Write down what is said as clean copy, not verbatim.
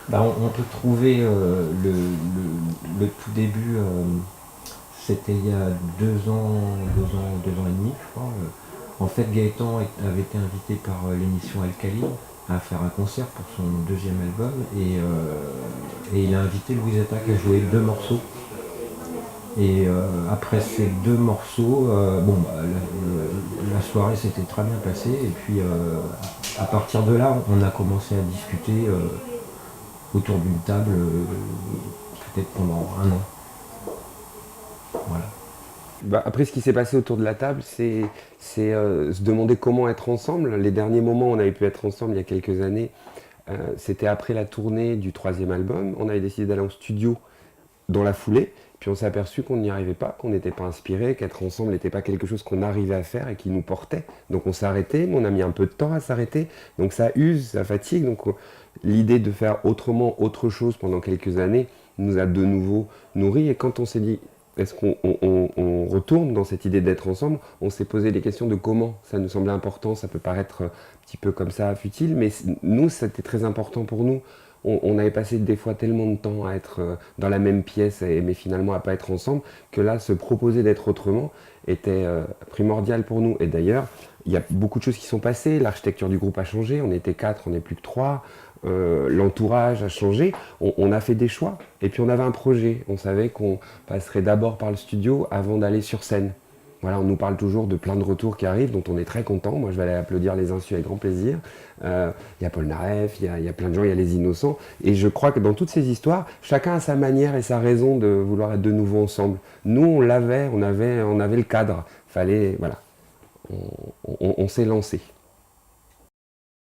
Bah, on peut trouver le tout début, c'était il y a 2 ans, 2 ans et demi, je crois. En fait, Gaëtan avait été invité par l'émission Alcaline à faire un concert pour son deuxième album et il a invité Louisetta qui a joué 2 morceaux. Et après ces 2 morceaux, la soirée s'était très bien passée. Et puis à partir de là, on a commencé à discuter autour d'une table, peut-être pendant un an. Voilà. Bah, après, ce qui s'est passé autour de la table, c'est se demander comment être ensemble. Les derniers moments où on avait pu être ensemble il y a quelques années, c'était après la tournée du troisième album. On avait décidé d'aller en studio dans la foulée, puis on s'est aperçu qu'on n'y arrivait pas, qu'on n'était pas inspiré, qu'être ensemble n'était pas quelque chose qu'on arrivait à faire et qui nous portait. Donc on s'est arrêté, mais on a mis un peu de temps à s'arrêter. Donc ça use, ça fatigue. Donc l'idée de faire autrement, autre chose pendant quelques années nous a de nouveau nourris. Et quand on s'est dit, est-ce qu'on retourne dans cette idée d'être ensemble, on s'est posé des questions de comment. Ça nous semblait important, ça peut paraître un petit peu comme ça futile, mais nous, c'était très important pour nous. On avait passé des fois tellement de temps à être dans la même pièce, mais finalement à pas être ensemble, que là, se proposer d'être autrement était primordial pour nous. Et d'ailleurs, il y a beaucoup de choses qui sont passées. L'architecture du groupe a changé. On était 4, on n'est plus que 3. L'entourage a changé. On a fait des choix. Et puis on avait un projet. On savait qu'on passerait d'abord par le studio avant d'aller sur scène. Voilà, on nous parle toujours de plein de retours qui arrivent, dont on est très content. Moi, je vais aller applaudir les Insus avec grand plaisir. Il y a Paul Naref, il y a plein de gens, il y a les Innocents. Et je crois que dans toutes ces histoires, chacun a sa manière et sa raison de vouloir être de nouveau ensemble. Nous, on avait le cadre. Fallait, voilà, on s'est lancé.